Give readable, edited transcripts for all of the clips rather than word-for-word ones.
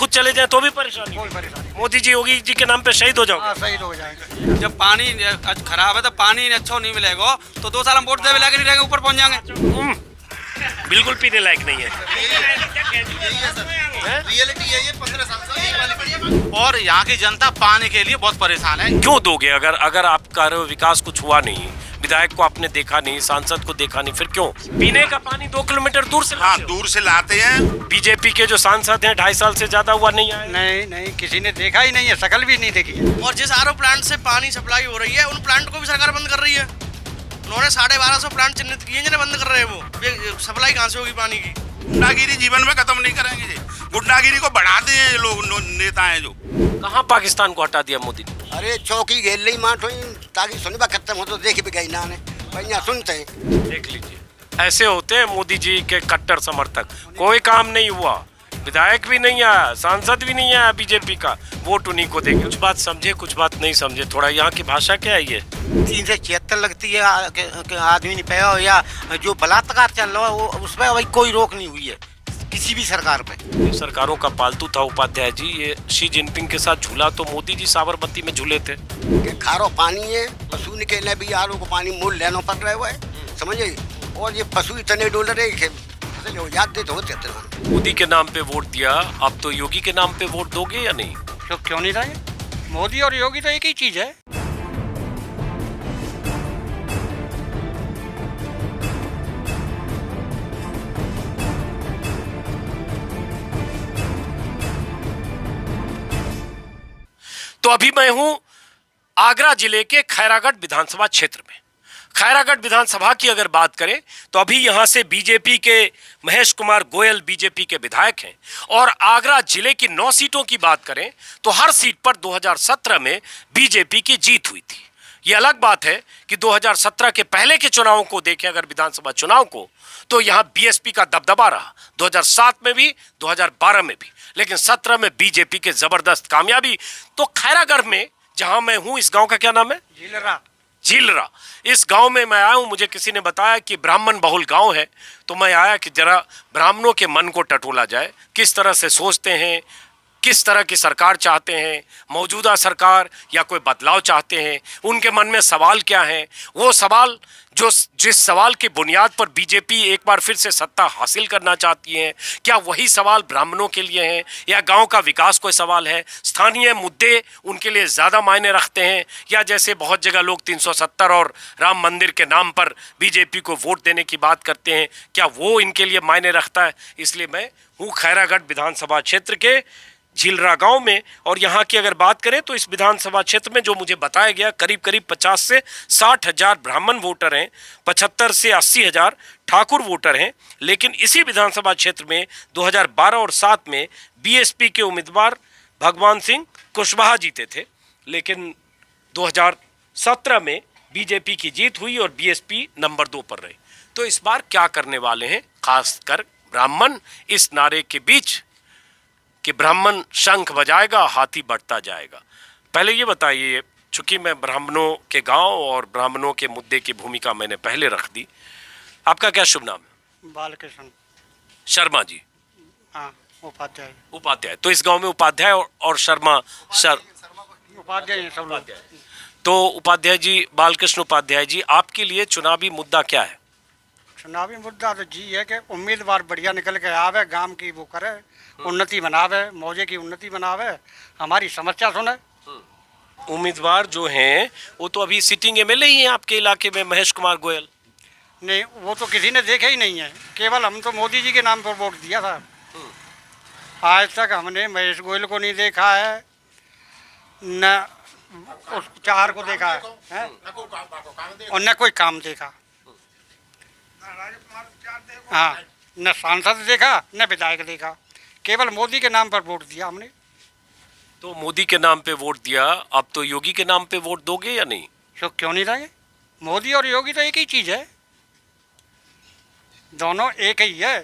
खुद चले जाए तो भी परेशानी? कोई परेशानी। मोदी जी योगी जी के नाम पे शहीद हो जाओ? हाँ, शहीद हो जाएंगे। जब पानी खराब है तो पानी अच्छा नहीं मिलेगा तो 2 साल हम वोट देने लायक नहीं रहेंगे, ऊपर पहुंच जाएंगे। बिल्कुल पीने लायक नहीं है। रियलिटी है ये 15 साल से। और यहाँ की जनता पानी के लिए बहुत परेशान है। क्यों दोगे? अगर आप कह रहे हो विकास कुछ हुआ नहीं, विधायक को आपने देखा नहीं, सांसद को देखा नहीं, फिर क्यों? पीने का पानी 2 किलोमीटर दूर से हाँ, दूर से लाते हैं। बीजेपी के जो सांसद हैं 2.5 साल से ज्यादा हुआ नहीं आए। नहीं, किसी ने देखा ही नहीं है, शकल भी नहीं देखी है। और जिस आरओ प्लांट से पानी सप्लाई हो रही है उन प्लांट को भी सरकार बंद कर रही है। उन्होंने 1250 प्लांट चिन्हित किए जिन्हें बंद कर रहे हैं। वो सप्लाई कहाँ से होगी पानी की? गुंडागिरी जीवन में खत्म नहीं करेंगे जी। गुंडागिरी को बढ़ाते हैं ये लोग नेता हैं जो। कहाँ पाकिस्तान को हटा दिया मोदी ने? अरे चौकी घेर ली माठो ताकि सुनबा खत्म हो तो देख भी गई ना ने भैया सुनते हैं। देख लीजिए, ऐसे होते हैं मोदी जी के कट्टर समर्थक। कोई काम नहीं हुआ, विधायक भी नहीं आया, सांसद भी नहीं आया बीजेपी का, वोट उन्हीं को देंगे। कुछ बात समझे, कुछ बात नहीं समझे। थोड़ा यहाँ की भाषा क्या है? ये 376 लगती है आदमी नहीं पाया, या जो बलात्कार चल रहा है वो उस पर भाई कोई रोक नहीं हुई है किसी भी सरकार पे। सरकारों का पालतू था उपाध्याय जी। ये शी जिनपिंग के साथ झूला तो मोदी जी साबरमती में झूले थे। खारो पानी है, पशु निकलने भी आलू को पानी मूल लेना पड़ रहा हुआ है, समझे। और ये पशु इतने डॉलर है याद दे तो होते। मोदी के नाम पे वोट दिया, अब तो योगी के नाम पे वोट दोगे या नहीं? तो क्यों नहीं देंगे? मोदी और योगी तो एक ही चीज है। तो अभी मैं हूं आगरा जिले के खैरागढ़ विधानसभा क्षेत्र में। खैरागढ़ विधानसभा की अगर बात करें तो अभी यहां से बीजेपी के महेश कुमार गोयल बीजेपी के विधायक हैं। और आगरा जिले की 9 सीटों की बात करें तो हर सीट पर 2017 में बीजेपी की जीत हुई थी। ये अलग बात है कि 2017 के पहले के चुनावों को देखें अगर विधानसभा चुनाव को, तो यहां बीएसपी का दबदबा रहा 2007 में भी, 2012 में भी, लेकिन 17 में बीजेपी के जबरदस्त कामयाबी। तो खैरागढ़ में जहां मैं हूं, इस गांव का क्या नाम है? झीलरा। इस गांव में मैं आया हूं, मुझे किसी ने बताया कि ब्राह्मण बहुल गांव है, तो मैं आया कि जरा ब्राह्मणों के मन को टटोला जाए, किस तरह से सोचते हैं, किस तरह की सरकार चाहते हैं, मौजूदा सरकार या कोई बदलाव चाहते हैं, उनके मन में सवाल क्या है। वो सवाल जिस सवाल की बुनियाद पर बीजेपी एक बार फिर से सत्ता हासिल करना चाहती है, क्या वही सवाल ब्राह्मणों के लिए हैं या गांव का विकास कोई सवाल है? स्थानीय मुद्दे उनके लिए ज़्यादा मायने रखते हैं, या जैसे बहुत जगह लोग 370 और राम मंदिर के नाम पर बीजेपी को वोट देने की बात करते हैं, क्या वो इनके लिए मायने रखता है? इसलिए मैं हूँ खैरागढ़ विधानसभा क्षेत्र के झीलरा गांव में। और यहाँ की अगर बात करें तो इस विधानसभा क्षेत्र में जो मुझे बताया गया करीब 50 से 60 हजार ब्राह्मण वोटर हैं, 75 से 80 हजार ठाकुर वोटर हैं। लेकिन इसी विधानसभा क्षेत्र में 2012 और 7 में बीएसपी के उम्मीदवार भगवान सिंह कुशवाहा जीते थे, लेकिन 2017 में बीजेपी की जीत हुई और बीएसपी नंबर 2 पर रही। तो इस बार क्या करने वाले हैं खासकर ब्राह्मण, इस नारे के बीच कि ब्राह्मण शंख बजाएगा हाथी बढ़ता जाएगा। पहले ये बताइए, चूंकि मैं ब्राह्मणों के गांव और ब्राह्मणों के मुद्दे की भूमिका मैंने पहले रख दी, आपका क्या शुभ नाम है? बालकृष्ण शर्मा जी। हाँ, उपाध्याय। तो इस गांव में उपाध्याय और शर्मा उपाध्याय सब लोग। तो उपाध्याय जी, बालकृष्ण उपाध्याय जी, आपके लिए चुनावी मुद्दा क्या है? चुनावी मुद्दा तो जी है कि उम्मीदवार बढ़िया निकल के आवे, गांव की वो करे, उन्नति बनावे, मौजे की उन्नति बनावे, हमारी समस्या सुने। उम्मीदवार जो हैं वो तो अभी सिटिंग एमएलए ही हैं आपके इलाके में, महेश कुमार गोयल। नहीं, वो तो किसी ने देखा ही नहीं है, केवल हम तो मोदी जी के नाम पर वोट दिया था। आज तक हमने महेश गोयल को नहीं देखा है, न उस 4 को देखा है, और न कोई काम देखा। हाँ, न सांसद देखा न विधायक देखा, केवल मोदी के नाम पर वोट दिया हमने। तो मोदी के नाम पे वोट दिया, अब तो योगी के नाम पे वोट दोगे या नहीं? तो क्यों नहीं देंगे? मोदी और योगी तो एक ही चीज है, दोनों एक ही है।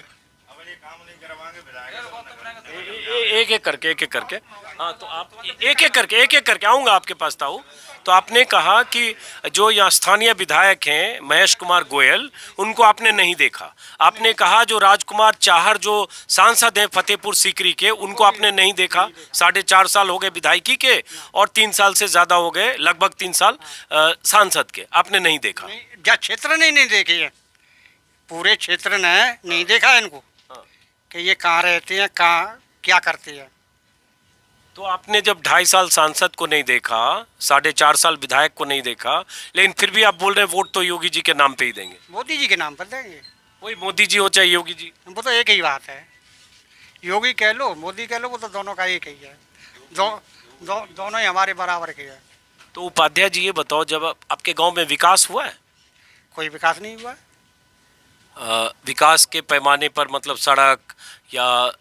एक एक करके हाँ, तो आप एक एक करके आऊंगा आपके पास ताऊ। तो आपने कहा कि जो यहाँ स्थानीय विधायक हैं महेश कुमार गोयल, उनको आपने नहीं देखा। आपने कहा जो राजकुमार चाहर जो सांसद हैं फतेहपुर सीकरी के, उनको आपने नहीं देखा। 4.5 साल हो गए विधायकी के और 3 साल से ज्यादा हो गए, लगभग 3 साल सांसद के, आपने नहीं देखा। या क्षेत्र ने नहीं देखी है, पूरे क्षेत्र ने नहीं देखा है इनको कि ये कहाँ रहते हैं, कहाँ क्या करते हैं। तो आपने जब 2.5 साल सांसद को नहीं देखा, 4.5 साल विधायक को नहीं देखा, लेकिन फिर भी आप बोल रहे हैं वोट तो योगी जी के नाम पे ही देंगे। मोदी जी के नाम पर देंगे। वही मोदी जी हो चाहे योगी जी, वो तो एक ही बात है, योगी कह लो मोदी कह लो, वो तो दोनों का एक ही है। दोनों ही हमारे बराबर के हैं। तो उपाध्याय जी ये बताओ, जब आपके गांव में विकास हुआ है? कोई विकास नहीं हुआ। विकास के पैमाने पर मतलब सड़क या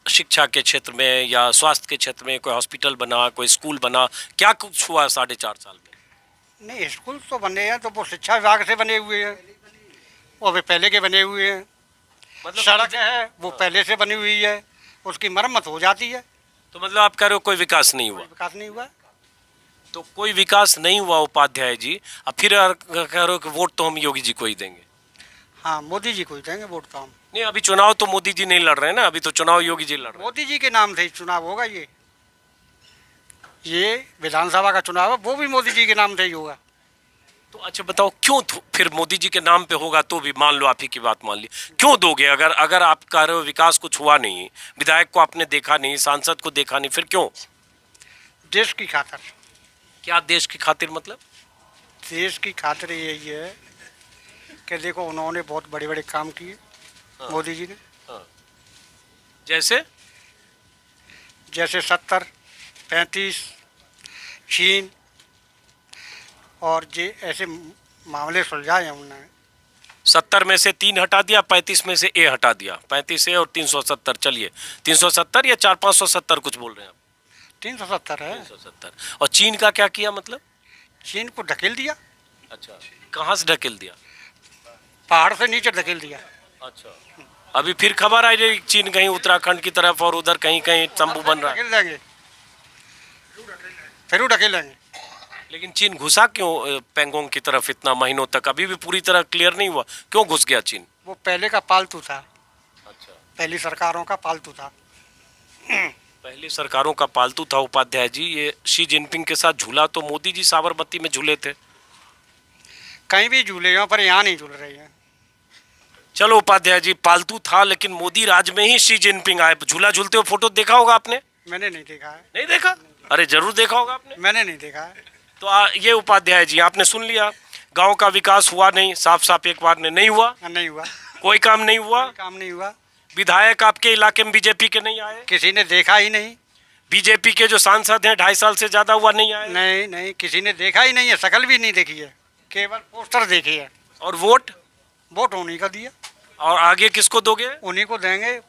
शिक्षा के क्षेत्र में या स्वास्थ्य के क्षेत्र में कोई हॉस्पिटल बना, कोई स्कूल बना, क्या कुछ हुआ 4.5 साल में? नहीं, स्कूल तो बने हैं तो वो शिक्षा विभाग से बने हुए हैं, वो भी पहले के बने हुए हैं। मतलब सड़क है वो पहले से बनी हुई है, उसकी मरम्मत हो जाती है। तो मतलब आप कह रहे हो कोई विकास नहीं हुआ? विकास नहीं हुआ। तो कोई विकास नहीं हुआ उपाध्याय जी, अब फिर कह रहे हो कि वोट तो हम योगी जी को ही देंगे। हाँ, मोदी जी को ही देंगे वोट तो हम। नहीं, अभी चुनाव तो मोदी जी नहीं लड़ रहे हैं ना, अभी तो चुनाव योगी जी लड़ रहे हैं। मोदी जी के नाम से ही चुनाव होगा। ये विधानसभा का चुनाव है, वो भी मोदी जी के नाम से ही होगा। तो अच्छा बताओ क्यों फिर मोदी जी के नाम पे होगा तो भी, मान लो आप ही की बात मान ली, क्यों दोगे? अगर आप कह रहे हो विकास कुछ हुआ नहीं, विधायक को आपने देखा नहीं, सांसद को देखा नहीं, फिर क्यों? देश की खातिर। क्या देश की खातिर मतलब? देश की खातिर यही है कि देखो उन्होंने बहुत बड़े बड़े काम किए। हाँ। मोदी जी ने जैसे 70, 35 चीन और ये ऐसे मामले सुलझाए हैं उन्होंने। 70 में से 3 हटा दिया, 35 में से ए हटा दिया, 35 ए और 370। चलिए 370 या 4-570 कुछ बोल रहे हैं आप? 370 है। 370। और चीन का क्या किया मतलब? चीन को ढकेल दिया। अच्छा, कहाँ से ढकेल दिया? पहाड़ से नीचे ढकेल दिया। अच्छा, अभी फिर खबर आई रही चीन कहीं उत्तराखंड की तरफ और उधर कहीं कहीं तंबू बन रहा है। ढकेल देंगे, फिर ढकेलेंगे। लेकिन चीन घुसा क्यों पेंगोंग की तरफ इतना महीनों तक? अभी भी पूरी तरह क्लियर नहीं हुआ, क्यों घुस गया चीन? वो पहले का पालतू था। अच्छा, पहली सरकारों का पालतू था। पहली सरकारों का पालतू था उपाध्याय जी। ये शी जिनपिंग के साथ झूला तो मोदी जी साबरमती में झूले थे। कहीं भी झूले हैं पर यहाँ नहीं झूल रही हैं। चलो उपाध्याय जी, पालतू था लेकिन मोदी राज में ही शी जिनपिंग आए। झूला झूलते हुए फोटो देखा होगा आपने? मैंने नहीं देखा है। नहीं देखा? अरे जरूर देखा होगा आपने। मैंने नहीं देखा है। तो ये उपाध्याय जी आपने सुन लिया, गांव का विकास हुआ नहीं, साफ साफ एक बार ने नहीं हुआ। नहीं हुआ। कोई काम नहीं हुआ। काम नहीं हुआ। विधायक आपके इलाके में बीजेपी के नहीं आए? किसी ने देखा ही नहीं। बीजेपी के जो सांसद हैं 2.5 साल से ज्यादा हुआ नहीं आए? नहीं नहीं, किसी ने देखा ही नहीं है, शकल भी नहीं देखी है, केवल पोस्टर देखे है। और वोट उन्हीं का दिया। और आगे किसको दोगे? उन्हीं को देंगे।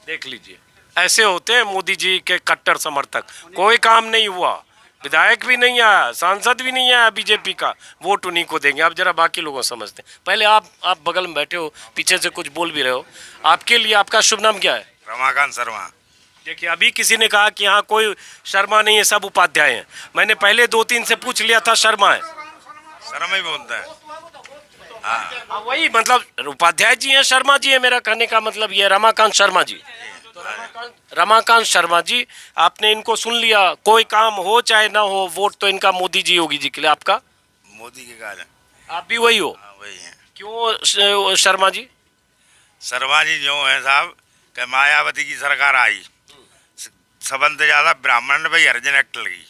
देख लीजिए, ऐसे होते हैं मोदी जी के कट्टर समर्थक। कोई काम नहीं हुआ, विधायक भी नहीं आया, सांसद भी नहीं आया बीजेपी का, वोट उन्हीं को देंगे। आप जरा बाकी लोगों समझते हैं। पहले आप बगल में बैठे हो, पीछे से कुछ बोल भी रहे हो, आपके लिए आपका शुभ नाम क्या है? रमाकांत शर्मा। देखिए, अभी किसी ने कहा कि यहाँ कोई शर्मा नहीं है, सब उपाध्याय हैं। मैंने पहले 2-3 से पूछ लिया था, शर्मा है। शर्मा ही बोलता है। हाँ, वही मतलब उपाध्याय जी हैं, शर्मा जी है। मेरा कहने का मतलब ये रमाकांत शर्मा जी। तो रमाकांत शर्मा जी, आपने इनको सुन लिया, कोई काम हो चाहे ना हो, वोट तो इनका मोदी जी योगी जी के लिए। आपका? मोदी के कारण। आप भी वही हो? हाँ, वही है। क्यों शर्मा जी? शर्मा जी जो है साहब कि मायावती की सरकार आई, सबसे ज्यादा ब्राह्मण भाई हरिजन एक्ट लगी,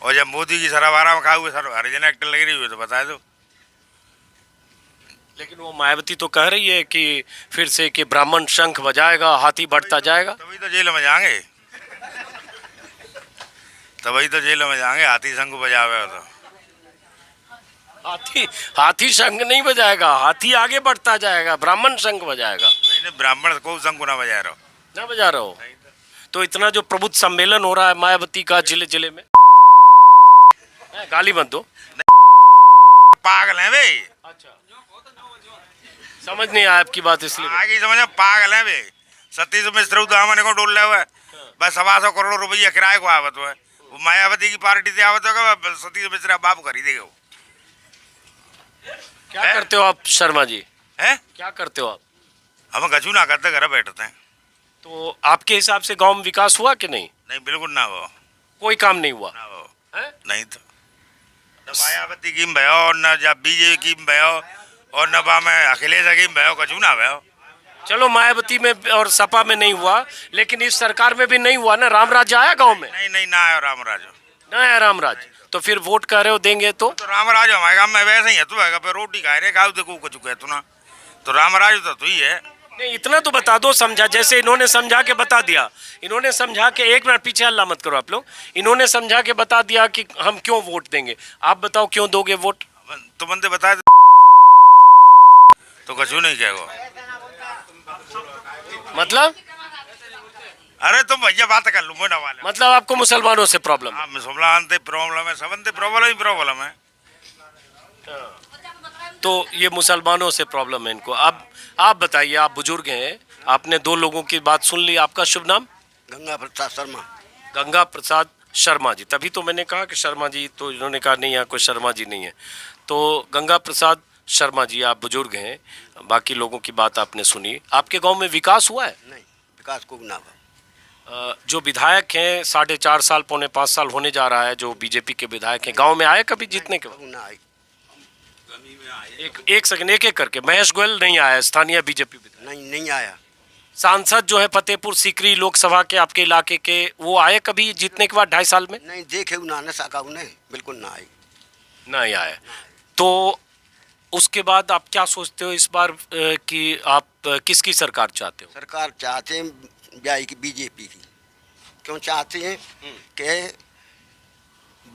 और जब मोदी की सरकारों में खा हुए हरिजन एक्ट लग रही हुई तो बता दो। लेकिन वो मायावती तो कह रही है कि फिर से कि ब्राह्मण शंख बजाएगा, हाथी बढ़ता जाएगा। तभी तो जेल में जाएंगे, तभी तो जेल में जाएंगे, हाथी शंख बजावे तो। हाथी शंख नहीं बजाएगा, हाथी आगे बढ़ता जाएगा, ब्राह्मण शंख बजाएगा। नहीं, ब्राह्मण को शंख ना बजा रहा हो। ना बजा रहा हो? तो इतना जो प्रबुद्ध सम्मेलन हो रहा है मायावती का जिले जिले में, गाली मत दो। पागल है भाई। अच्छा, समझ नहीं आया आपकी बात इसलिए। आगे समझ में पागल है वे। सतीश मिश्र तो हमने को डोल रहे हुए बस 125 करोड़ रुपया किराए को आवत हुआ। वो मायावती की पार्टी से आवत होगा, सतीश मिश्रा बाप खरीदेगा वो। क्या करते हो आप शर्मा जी? है क्या करते हो आप? हम कछु ना करते, घर बैठते हैं। तो आपके हिसाब से गांव में विकास हुआ कि नहीं? नहीं, बिल्कुल ना हो, कोई काम नहीं हुआ ना हो। है? नहीं तो न मायावती की में भयो, न जब बीजेपी की में भयो, और न बा में अखिलेश की में भयो, कछु ना भयो। चलो मायावती में और सपा में नहीं हुआ, लेकिन इस सरकार में भी नहीं हुआ ना। रामराज आया गांव में? नहीं नहीं, ना आयो रामराज। ना आया रामराज, तो फिर वोट कह रहे हो देंगे तो रामराज हमारे गाँव में वैसे ही है। तू है पे रोटी खाए रे खाओ देखो कुछ कह तू ना, तो रामराज तो ही है। नहीं, इतना तो बता दो समझा, जैसे इन्होंने समझा के बता दिया। इन्होंने समझा के, एक मिनट पीछे हल्ला मत करो आप लोग। इन्होंने समझा के बता दिया कि हम क्यों वोट देंगे। आप बताओ क्यों दोगे वोट? तो बंदे बताए तो कछु नहीं कहेगो। मतलब अरे तुम भैया बात कर लूँ मोटा वाले। मतलब आपको मुसलमानों से प्रॉब्लम? हाँ, मुसलमान से प्रॉब्लम है, सबंदे प्रॉब्लम ही प्रॉब्लम है। तो ये मुसलमानों से प्रॉब्लम है इनको। अब आप बताइए, आप बुजुर्ग हैं, आपने 2 लोगों की बात सुन ली। आपका शुभ नाम? गंगा प्रसाद शर्मा। गंगा प्रसाद शर्मा जी। तभी तो मैंने कहा कि शर्मा जी, तो इन्होंने कहा नहीं, यहाँ कोई शर्मा जी नहीं है। तो गंगा प्रसाद शर्मा जी, आप बुजुर्ग हैं, बाकी लोगों की बात आपने सुनी। आपके गांव में विकास हुआ है? नहीं, विकास को ना हुआ। जो विधायक हैं 4.5 साल, पौने 5 साल होने जा रहा है, जो बीजेपी के विधायक हैं, गांव में आए कभी जीतने के बाद? ना आई। एक सेकंड, एक एक करके। महेश गोयल नहीं आया, स्थानीय बीजेपी विधायक। नहीं, नहीं आया। सांसद जो है फतेहपुर सीकरी लोकसभा के, आपके इलाके के, वो आए कभी जीतने के बाद 2.5 साल में? नहीं देखे ना न सका उन्हें, बिल्कुल ना आई। नहीं आया। तो उसके बाद आप क्या सोचते हो इस बार कि आप किसकी सरकार चाहते हो? सरकार चाहते हैं ब्याई की, बीजेपी की। क्यों चाहते हैं कि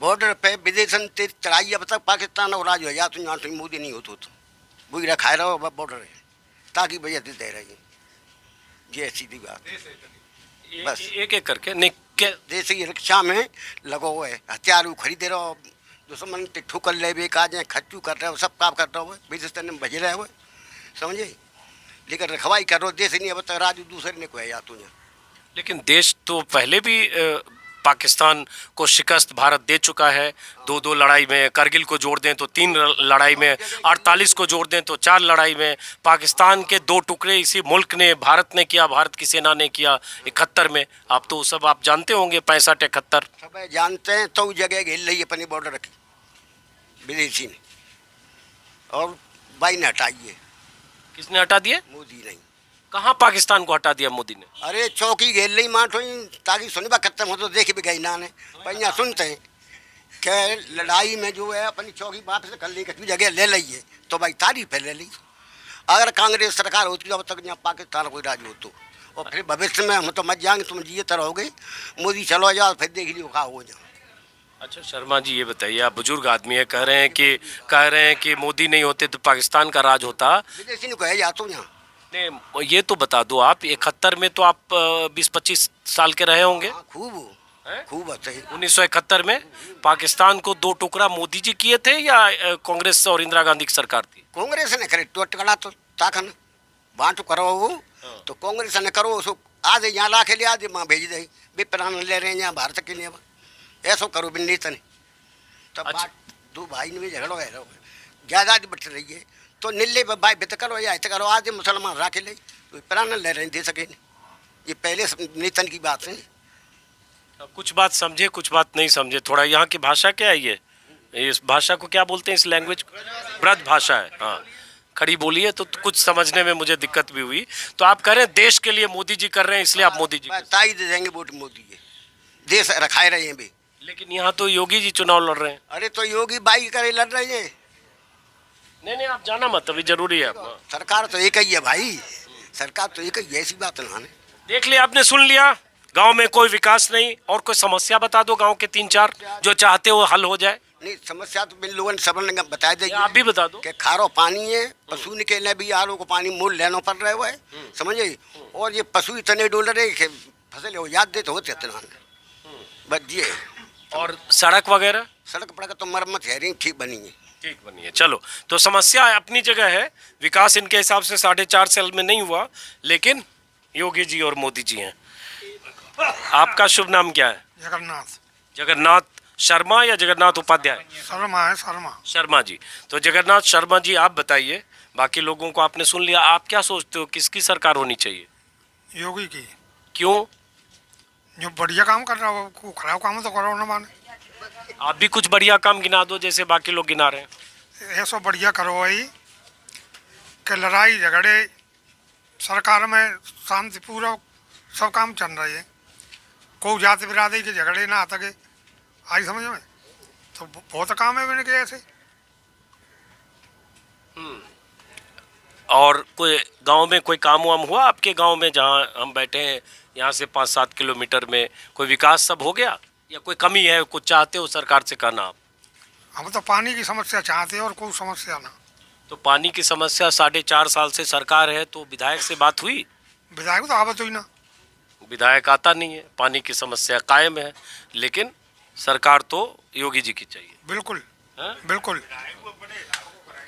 बॉर्डर पे विदेशन ते चढ़ाई अब तक पाकिस्तान और राज हो जा, तो यहाँ तो मोदी नहीं होतो तो वही रखाए रहो बॉर्डर है, ताकि भैया दे रही ये सीधी बात। बस एक एक करके नहीं क्या? देश की रक्षा में लगो हुए हथियार खरीदे रहो, दुश्मन ते ठुकर ले बे का जाए, खच्चू कर रहे हो, सब काम कर रहे हो, विदेश में भज रहे हो, समझे। लेकिन रखवाई कर रहे हो, देश नहीं अब तक राजू दूसरे ने को है या तुझे। लेकिन देश तो पहले भी पाकिस्तान को शिकस्त भारत दे चुका है। 2-2 लड़ाई में, करगिल को जोड़ दें तो 3 लड़ाई में, 48 को जोड़ दें तो 4 लड़ाई में। पाकिस्तान के 2 टुकड़े इसी मुल्क ने, भारत ने किया, भारत की सेना ने किया 71 में। आप तो सब आप जानते होंगे, 65-71 सब जानते हैं। तो जगह घेर ली अपनी बॉर्डर रखी विदेशी ने, और भाई ने हटाइए। किसने हटा दिए? मोदी नहीं। कहाँ पाकिस्तान को हटा दिया मोदी ने? अरे चौकी घेर ली माठो ताकि सुनबा खत्म हो, तो देख भी गई ना ने। पर यहाँ सुनते हैं कि लड़ाई में जो है अपनी चौकी वापस कर ली, कभी जगह ले लीजिए, तो भाई तारीफ है ले ली। अगर कांग्रेस सरकार होती अब तक यहाँ पाकिस्तान कोई राज हो तो, और फिर भविष्य में हम तो मत जाएंगे, तुम जिए रहोगे, मोदी चलो जाओ, फिर देख लियो कहा हो जाओ। अच्छा शर्मा जी, ये बताइए, आप बुजुर्ग आदमी है, कह रहे हैं कि मोदी नहीं होते तो पाकिस्तान का राज होता। विदेशी ने कहे जाता हूँ यहाँ। नहीं, ये तो बता दो आप, 71 में तो आप 20-25 साल के रहे होंगे। हाँ, खूब खूब अच्छे। 1971 में पाकिस्तान को 2 टुकड़ा मोदी जी किए थे या कांग्रेस और इंदिरा गांधी की सरकार थी? कांग्रेस ने करे तो टकड़ा तो ताकन बांट करो वो, तो कांग्रेस ने करो उसको आज यहाँ ला के ले आज वहाँ भेज दे, भी प्राण ले रहे हैं यहाँ भारत के लिए, ऐसा करो बिन नेता ने। तब अच्छा। बात 2 भाई में झगड़ो है, ज़्यादा बट रही है, तो नीले पर भाई बित करो या करो, आज मुसलमान रा के ले तो प्राण ले रहे दे सके। ये पहले नेतन की बात है। कुछ बात समझे, कुछ बात नहीं समझे। थोड़ा यहाँ की भाषा क्या है, ये इस भाषा को क्या बोलते हैं, इस लैंग्वेज को? ब्रज भाषा है। हाँ, खड़ी बोली है, तो कुछ समझने में मुझे दिक्कत भी हुई। तो आप कह रहे हैं देश के लिए मोदी जी कर रहे हैं, इसलिए आप मोदी जी ताई दे देंगे वोट मोदी के, देश रखाए रहे हैं भी। लेकिन यहाँ तो योगी जी चुनाव लड़ रहे हैं। अरे तो योगी बाई करे लड़ रहे हैं। नहीं, आप जाना मत, अभी जरूरी है। सरकार तो एक ही है भाई, सरकार तो एक ही है, ऐसी बात ना। देख लिया आपने, सुन लिया। गांव में कोई विकास नहीं, और कोई समस्या बता दो गांव के 3-4 जो चाहते हो हल हो जाए। नहीं, समस्या तो बिन लोगों ने सब ने बता देगी। आप भी बता दो कि खारो पानी है, पशु के लिए भी आरो को पानी मोल लेना पड़ रहा है, समझे। और ये पशु इतने डोल रहे कि फसल हो याद दे तो होते इतना बस ये। और सड़क वगैरह? सड़क पड़क तो मरम्मत है रही, ठीक बनी है। ठीक बनी है। चलो, तो समस्या अपनी जगह है, विकास इनके हिसाब से 4.5 साल में नहीं हुआ, लेकिन योगी जी और मोदी जी हैं। आपका शुभ नाम क्या है? जगन्नाथ जगन्नाथ शर्मा या जगन्नाथ उपाध्याय? शर्मा है, शर्मा। शर्मा जी। तो जगन्नाथ शर्मा जी, आप बताइए, बाकी लोगों को आपने सुन लिया, आप क्या सोचते हो किसकी सरकार होनी चाहिए? योगी की। क्यों? जो बढ़िया काम कर रहा हो, खराब काम तो करो ना माने। आप भी कुछ बढ़िया काम गिना दो जैसे बाकी लोग गिना रहे हैं। ऐसा बढ़िया करो भाई कि लड़ाई झगड़े सरकार में शांतिपूर्वक सब काम चल रहे हैं, कोई जाति बिरादरी के झगड़े ना आता के, आई समझ में, तो बहुत काम है मैंने के ऐसे। और कोई गांव में कोई काम वाम हुआ आपके गांव में जहां हम बैठे हैं, यहाँ से 5-7 किलोमीटर में कोई विकास सब हो गया या कोई कमी है, कुछ चाहते हो सरकार से कहना आप? हम तो पानी की समस्या चाहते हैं और कोई समस्या ना। तो पानी की समस्या 4.5 साल से सरकार है, तो विधायक से बात हुई? विधायक तो आवत हुई ना। विधायक आता नहीं है, पानी की समस्या कायम है, लेकिन सरकार तो योगी जी की चाहिए। बिल्कुल हाँ? बिल्कुल।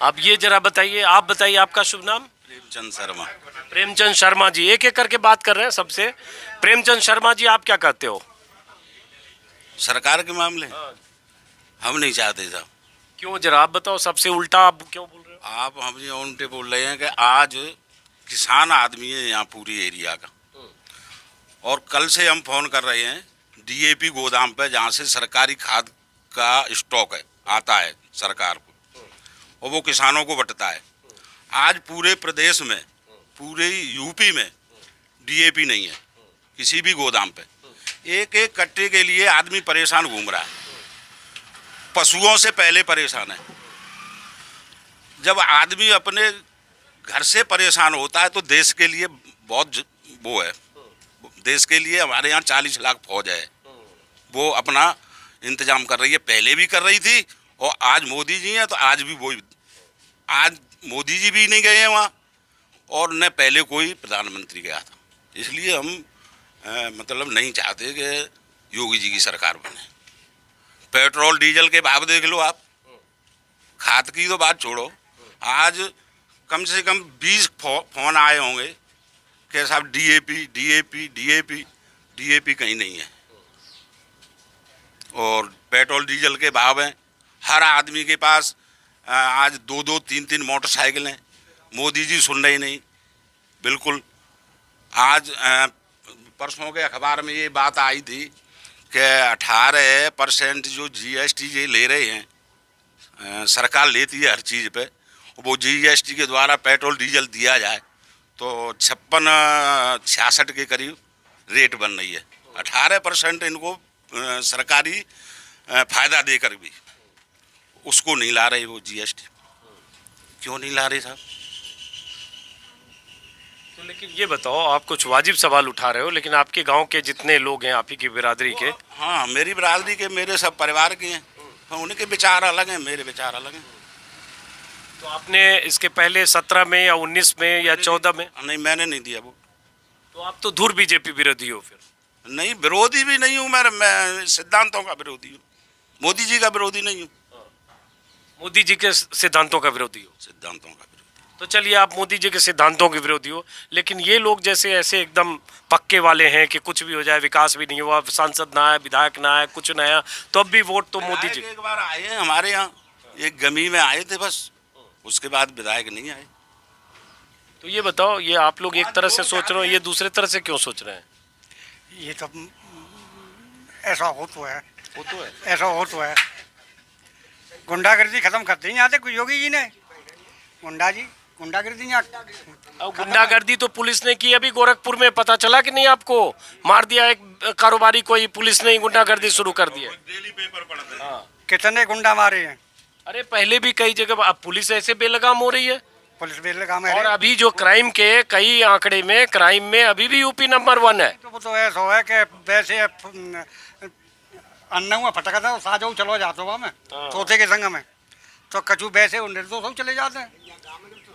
अब ये जरा बताइए, आप बताइए, आपका शुभ नाम? प्रेमचंद शर्मा। प्रेमचंद शर्मा जी, एक एक करके बात कर रहे हैं सबसे। प्रेमचंद शर्मा जी, आप क्या कहते हो? सरकार के मामले हम नहीं चाहते साहब। क्यों, जरा आप बताओ, सबसे उल्टा आप क्यों बोल रहे हो? आप हम ये उल्टे बोल रहे हैं कि आज किसान आदमी है यहाँ पूरी एरिया का, और कल से हम फोन कर रहे हैं डीएपी गोदाम पे जहाँ से सरकारी खाद का स्टॉक है, आता है सरकार को, और वो किसानों को बंटता है। आज पूरे प्रदेश में, पूरे यूपी में डीएपी नहीं है किसी भी गोदाम पे। एक एक कट्टे के लिए आदमी परेशान घूम रहा है, पशुओं से पहले परेशान है। जब आदमी अपने घर से परेशान होता है तो देश के लिए बहुत वो है। देश के लिए हमारे यहाँ 40 लाख फौज है, वो अपना इंतजाम कर रही है, पहले भी कर रही थी, और आज मोदी जी हैं तो आज भी वही। आज मोदी जी भी नहीं गए हैं वहाँ, और न पहले कोई प्रधानमंत्री गया था। इसलिए हम मतलब नहीं चाहते कि योगी जी की सरकार बने। पेट्रोल डीजल के भाव देख लो आप, खाद की तो बात छोड़ो, आज कम से कम 20 फोन आए होंगे कि साहब डीएपी डीएपी डीएपी डीएपी कहीं नहीं है। और पेट्रोल डीजल के भाव हैं, हर आदमी के पास आज 2-2 3-3 मोटरसाइकिल हैं। मोदी जी सुन रहे नहीं बिल्कुल। आज परसों के अखबार में ये बात आई थी कि 18% जो जीएसटी ये ले रहे हैं, सरकार लेती है हर चीज़ पे, वो जीएसटी के द्वारा पेट्रोल डीजल दिया जाए तो 56-66 के करीब रेट बन रही है। 18% इनको सरकारी फ़ायदा देकर भी उसको नहीं ला रहे वो जीएसटी। क्यों नहीं ला रहे साहब? तो लेकिन ये बताओ, आप कुछ वाजिब सवाल उठा रहे हो, लेकिन आपके गांव के जितने लोग हैं आप ही की बिरादरी के? हाँ, मेरी बिरादरी के, मेरे सब परिवार के हैं, उनके विचार अलग हैं, मेरे विचार अलग हैं। तो आपने इसके पहले 17 में या 19 में या 14 में? नहीं, मैंने नहीं दिया वो। तो आप तो धुर बीजेपी विरोधी हो फिर? नहीं, विरोधी भी नहीं हूँ मैं सिद्धांतों का विरोधी हूँ, मोदी जी का विरोधी नहीं हूँ। मोदी जी के सिद्धांतों का विरोधी हो? सिद्धांतों का विरोधी। तो चलिए, आप मोदी जी के सिद्धांतों के विरोधी हो, लेकिन ये लोग जैसे ऐसे एकदम पक्के वाले हैं कि कुछ भी हो जाए, विकास भी नहीं हुआ, सांसद ना आए, विधायक ना आए, कुछ ना आया, तो अब भी वोट तो मोदी जी। एक बार आए हैं हमारे यहाँ, एक गमी में आए थे बस, उसके बाद विधायक नहीं आए। तो ये बताओ, ये आप लोग एक तरह से सोच रहे हो, ये दूसरे तरह से क्यों सोच रहे हैं? ये तो ऐसा हो तो है, ऐसा हो तो है। गुंडागर्दी खत्म कर दी यहाँ से कोई योगी जी ने। गुंडागर्दी यहाँ, अब गुंडागर्दी तो पुलिस ने की, अभी गोरखपुर में पता चला कि नहीं आपको? मार दिया एक कारोबारी कोई, पुलिस ने ही गुंडागर्दी शुरू कर दी है। डेली पेपर पढ़ते हैं। कितने गुंडा मारे हैं? अरे पहले भी कई जगह, अब पुलिस ऐसे बेलगाम हो रही है। पुलिस बेलगाम है। और अभी जो क्राइम के कई आंकड़े में, क्राइम में अभी भी यूपी नंबर 1 है। तो ऐसा है कि वैसे अन्ना फटका था, साजो चलो जाते हुआ में तोते के संग में, तो कछु वैसे निर्दोष चले जाते हैं।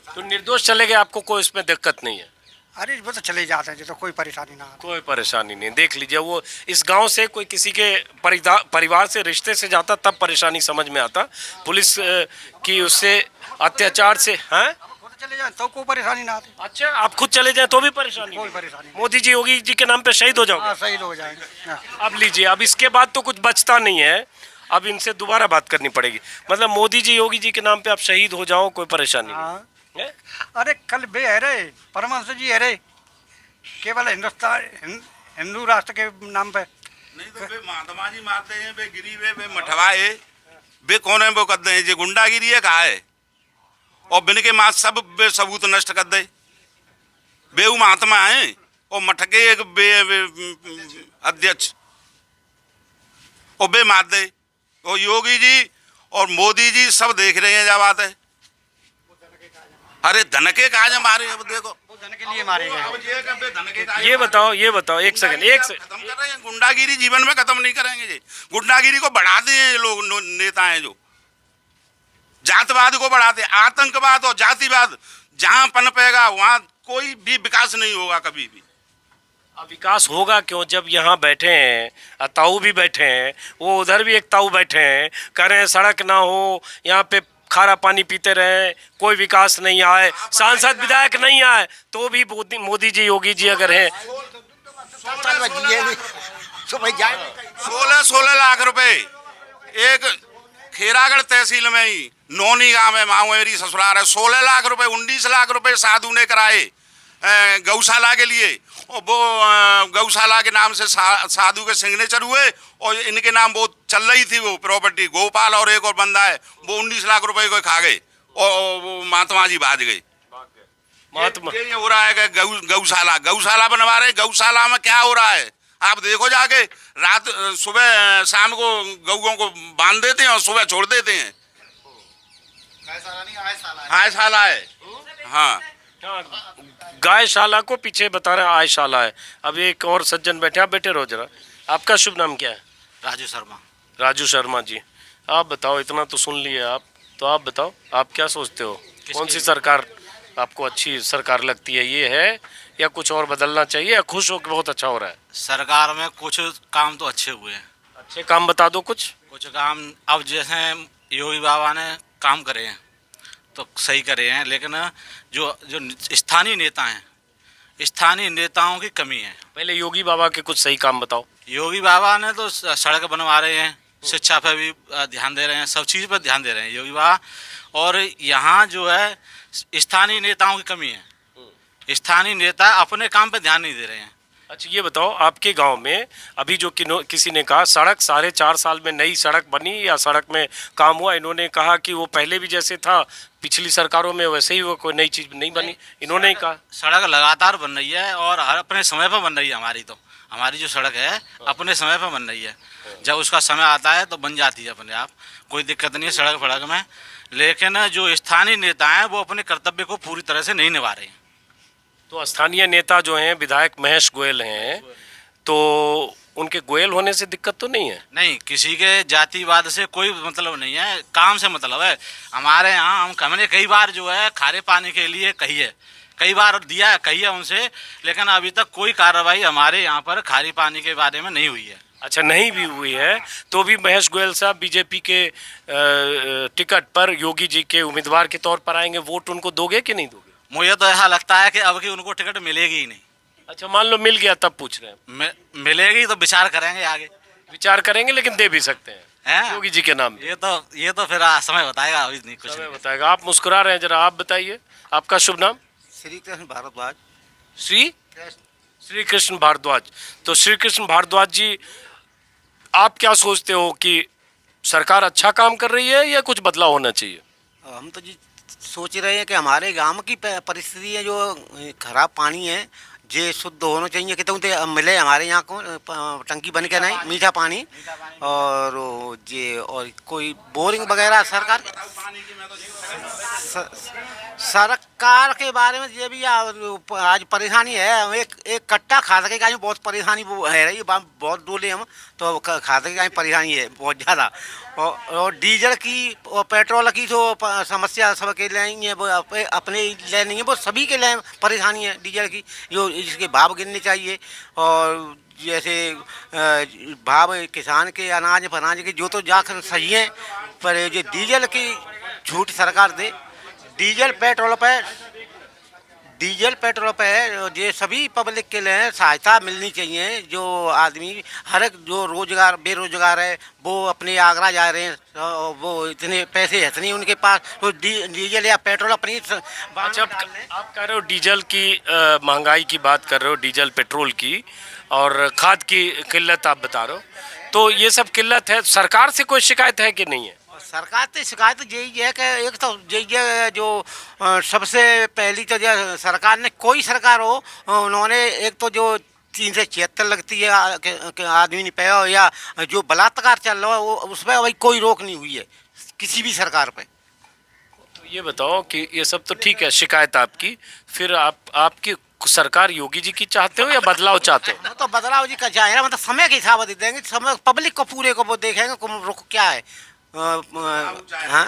तो निर्दोष चले गए, आपको कोई इसमें दिक्कत नहीं है? अरे वो तो चले जाते हैं, जो तो कोई परेशानी ना आती। कोई परेशानी नहीं, देख लीजिए वो इस गांव से कोई किसी के परिवार से रिश्ते से जाता तब परेशानी समझ में आता, पुलिस की उससे अत्याचार से। हैं वो तो चले जाए तो कोई परेशानी ना आती। अच्छा, आप खुद चले जाए तो भी परेशानी कोई नहीं? परेशानी नहीं। मोदी जी योगी जी के नाम पे शहीद हो जाओगे? हाँ, सही हो जाएंगे। हाँ। अब लीजिए, अब इसके बाद तो कुछ बचता नहीं है, अब इनसे दोबारा बात करनी पड़ेगी। मतलब मोदी जी योगी जी के नाम पे आप शहीद हो जाओ, कोई परेशानी नहीं हाँ। है? अरे कल बे है रे, परमहंस जी है रे, केवल हिंदू राष्ट्र के नाम पे। नहीं तो वे महात्मा जी मारते हैं, वे गिरी वे मठवाए, वे कौन है वो करते हैं, ये गुंडागिरी है कहा है, और बिन के माँ सब बे सबूत नष्ट कर दे। बेऊ महात्मा है और मठ के एक अध्यक्ष और बे मार दे, और योगी जी और मोदी जी सब देख रहे हैं जब बात है। अरे धन के काज मारे, अब देखो वो धन के लिए मारे गए। अब ये कब धन के काज ये बताओ एक सेकंड, खत्म कर रहे हैं। गुंडागिरी जीवन में खत्म नहीं करेंगे जी, गुंडागिरी को बढ़ाते हैं ये लोग नेता हैं जो जातवाद को बढ़ाते, आतंकवाद और जातिवाद जहां पनपेगा वहां कोई भी विकास नहीं होगा कभी भी। अब विकास होगा क्यों जब यहाँ बैठे हैं, ताऊ भी बैठे हैं, वो उधर भी एक ताऊ बैठे हैं, कह रहे हैं सड़क ना हो, यहाँ पे खारा पानी पीते रहे, कोई विकास नहीं आए, सांसद विधायक नहीं आए, तो भी मोदी जी योगी जी अगर हैं 16 लाख रुपए एक खेरागढ़ तहसील में ही नौनी गांव है, माँ मेरी ससुराल है, 16 लाख रुपए 19 लाख रुपए साधु ने कराए गौशाला के लिए, और वो गौशाला के नाम से साधु के सिग्नेचर हुए, और इनके नाम वो चल रही थी वो प्रॉपर्टी, गोपाल और एक और बंदा है, वो 19 लाख रुपए को खा गए, और वो महात्मा जी भाग गए। महात्मा ये हो रहा है कि गौशाला बनवा रहे, गौशाला में क्या हो रहा है आप देखो जाके, रात सुबह शाम को गौओं को बांध देते हैं और सुबह छोड़ देते हैं। आयशाला है, हाँ गायशाला को पीछे बता रहे हैं आयशाला है। अब एक और सज्जन बैठे, आप बैठे रहो जरा। आपका शुभ नाम क्या है? राजू शर्मा। राजू शर्मा जी, आप बताओ, इतना तो सुन लिए आप, तो आप बताओ आप क्या सोचते हो, कौन सी सरकार आपको अच्छी सरकार लगती है? ये है या कुछ और बदलना चाहिए, या खुश हो कि बहुत अच्छा हो रहा है? सरकार में कुछ काम तो अच्छे हुए हैं। अच्छे काम बता दो कुछ। कुछ काम अब जैसे योगी बाबा ने काम करे हैं तो सही करे हैं, लेकिन जो जो स्थानीय नेता हैं, स्थानीय नेताओं की कमी है। पहले योगी बाबा के कुछ सही काम बताओ। योगी बाबा ने तो सड़क बनवा रहे हैं, शिक्षा पर भी ध्यान दे रहे हैं, सब चीज़ पर ध्यान दे रहे हैं योगी बाबा। और यहाँ जो है स्थानीय नेताओं की कमी है, स्थानीय नेता अपने काम पे ध्यान नहीं दे रहे हैं। अच्छा ये बताओ, आपके गांव में अभी जो किसी ने कहा सड़क 4.5 साल में नई सड़क बनी या सड़क में काम हुआ, इन्होंने कहा कि वो पहले भी जैसे था पिछली सरकारों में वैसे ही, वो कोई नई चीज़ नहीं बनी, इन्होंने ही कहा। सड़क लगातार बन रही है और हर अपने समय पर बन रही है। हमारी जो सड़क है अपने समय पर बन रही है, जब उसका समय आता है तो बन जाती है अपने आप, कोई दिक्कत नहीं है सड़क फड़क में। लेकिन जो स्थानीय नेता हैं वो अपने कर्तव्य को पूरी तरह से नहीं निभा रहे हैं। तो स्थानीय नेता जो हैं विधायक महेश गोयल हैं, तो उनके गोयल होने से दिक्कत तो नहीं है? नहीं, किसी के जातिवाद से कोई मतलब नहीं है, काम से मतलब है। हमारे यहाँ हमने कई बार जो है खारे पानी के लिए कही है, कई बार दिया कही है उनसे, लेकिन अभी तक कोई कार्रवाई हमारे यहाँ पर खारे पानी के बारे में नहीं हुई है। अच्छा, नहीं भी हुई है तो भी महेश गोयल साहब बीजेपी के टिकट पर योगी जी के उम्मीदवार के तौर पर आएंगे, वोट उनको दोगे कि नहीं दोगे? मुझे तो ऐसा लगता है कि अब की उनको टिकट मिलेगी ही नहीं। अच्छा, मान लो मिल गया तब पूछ रहे हैं। मिलेगी तो विचार करेंगे, आगे विचार करेंगे, लेकिन दे भी सकते हैं योगी जी के नाम। ये तो फिर समय बताएगा, अभी नहीं कुछ समय बताएगा। आप मुस्कुरा रहे हैं, जरा आप बताइए आपका शुभ नाम? श्री कृष्ण भारद्वाज। श्री कृष्ण भारद्वाज। तो श्री कृष्ण भारद्वाज जी, आप क्या सोचते हो कि सरकार अच्छा काम कर रही है या कुछ बदलाव होना चाहिए? हम तो जी सोच रहे हैं कि हमारे गांव की परिस्थिति है, जो खराब पानी है ये शुद्ध होना चाहिए, कि तो मिले हमारे यहाँ को टंकी बन के नहीं, मीठा पानी, और ये और कोई बोरिंग वगैरह सरकार सड़क सरकार के बारे में ये भी आज परेशानी है। एक कट्टा खा सके का बहुत परेशानी वो है रही, बहुत डोले हम तो खा सके का परेशानी है बहुत ज़्यादा। और डीजल की और पेट्रोल की तो समस्या सबके लिए ही है, वो अपने लिए नहीं है, वो सभी के लिए परेशानी है डीजल की, जो इसके भाव गिरने चाहिए। और जैसे भाव किसान के अनाज फनाज के जो तो जाकर सही है, पर ये डीजल की छूट सरकार दे। डीजल पेट्रोल पे ये सभी पब्लिक के लिए सहायता मिलनी चाहिए। जो आदमी हर एक जो रोजगार बेरोजगार है वो अपने आगरा जा रहे हैं, वो इतने पैसे है नहीं उनके पास, तो डीजल या पेट्रोल अपनी अच्छा, आप कह रहे हो डीजल की महंगाई की बात कर रहे हो, डीजल पेट्रोल की और खाद की किल्लत आप बता रहे हो, तो ये सब किल्लत है, सरकार से कोई शिकायत है कि नहीं है? सरकार से शिकायत यही है कि एक तो यही है जो सबसे पहली तो जो सरकार ने, कोई सरकार हो, उन्होंने एक तो जो 376 लगती है कि आदमी नहीं पे, या जो बलात्कार चल रहा है वो उस पर भाई कोई रोक नहीं हुई है किसी भी सरकार पे। तो ये बताओ कि ये सब तो ठीक है शिकायत आपकी, फिर आपकी सरकार योगी जी की चाहते हो या बदलाव चाहते हो? तो बदलाव जी का चाहे, मतलब समय के हिसाब से देंगे, समय पब्लिक को पूरे को वो देखेंगे रुक क्या है। हाँ,